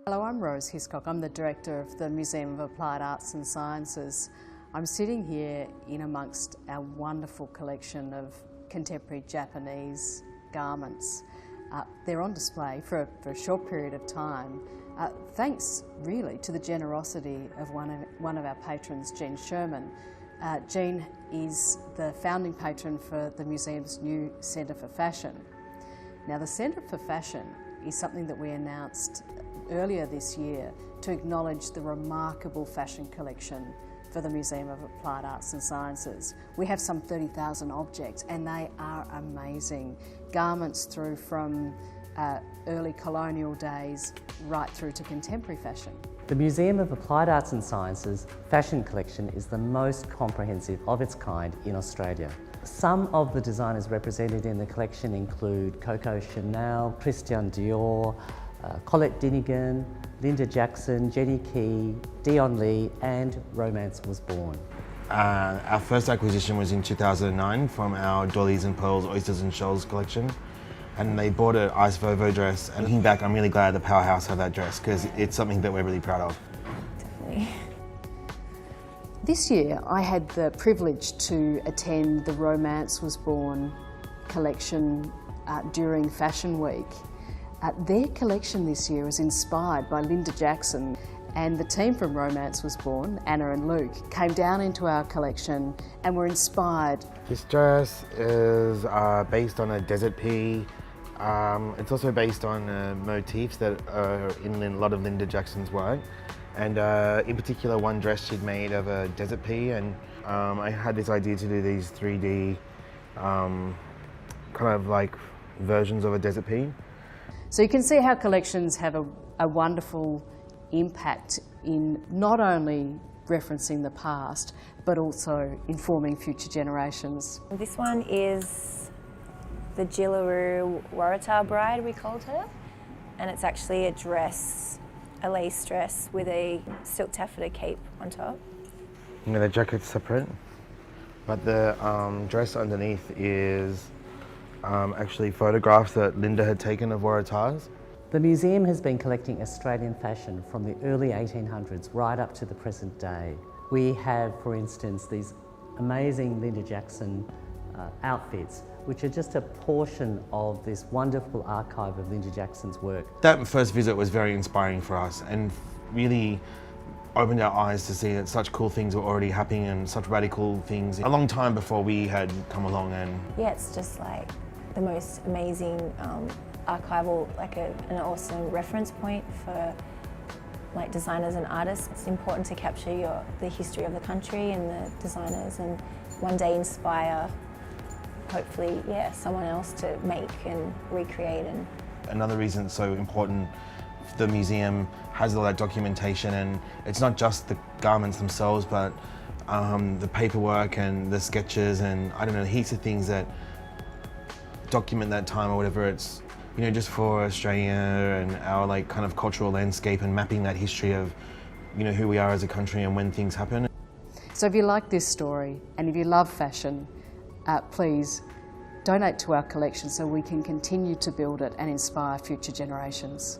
Hello, I'm Rose Hiscock. I'm the Director of the Museum of Applied Arts and Sciences. I'm sitting here in amongst our wonderful collection of contemporary Japanese garments. They're on display for a short period of time, thanks really to the generosity of one of our patrons, Jean Sherman. Jean is the founding patron for the museum's new Centre for Fashion. Now, the Centre for Fashion is something that we announced earlier this year to acknowledge the remarkable fashion collection for the Museum of Applied Arts and Sciences. We have some 30,000 objects and they are amazing. Garments through from early colonial days right through to contemporary fashion. The Museum of Applied Arts and Sciences fashion collection is the most comprehensive of its kind in Australia. Some of the designers represented in the collection include Coco Chanel, Christian Dior, Colette Dinigan, Linda Jackson, Jenny Key, Dion Lee and Romance Was Born. Our first acquisition was in 2009 from our Dollies and Pearls, Oysters and Shells collection. And they bought an Ice Vovo dress, and looking back, I'm really glad the Powerhouse had that dress because it's something that we're really proud of. Definitely. This year I had the privilege to attend the Romance Was Born collection during Fashion Week. Their collection this year was inspired by Linda Jackson, and the team from Romance Was Born, Anna and Luke, came down into our collection and were inspired. This dress is based on a desert pea. It's also based on motifs that are in a lot of Linda Jackson's work. And in particular, one dress she'd made of a desert pea, and I had this idea to do these 3D kind of like versions of a desert pea. So you can see how collections have a wonderful impact in not only referencing the past, but also informing future generations. This one is the Jillaroo Waratah bride, we called her, and it's actually a dress, a lace dress with a silk taffeta cape on top. Yeah, the jacket's separate, but the dress underneath is actually photographs that Linda had taken of Waratahs. The museum has been collecting Australian fashion from the early 1800s right up to the present day. We have, for instance, these amazing Linda Jackson outfits, which are just a portion of this wonderful archive of Linda Jackson's work. That first visit was very inspiring for us and really opened our eyes to see that such cool things were already happening and such radical things a long time before we had come along. And yeah, it's just like the most amazing archival, like an awesome reference point for like designers and artists. It's important to capture the history of the country and the designers, and one day inspire, hopefully, yeah, someone else to make and recreate. And another reason it's so important, the museum has all that documentation, and it's not just the garments themselves, but the paperwork and the sketches and I don't know, heaps of things that document that time or whatever. It's, you know, just for Australia and our like kind of cultural landscape and mapping that history of, you know, who we are as a country and when things happen. So if you like this story and if you love fashion, please donate to our collection so we can continue to build it and inspire future generations.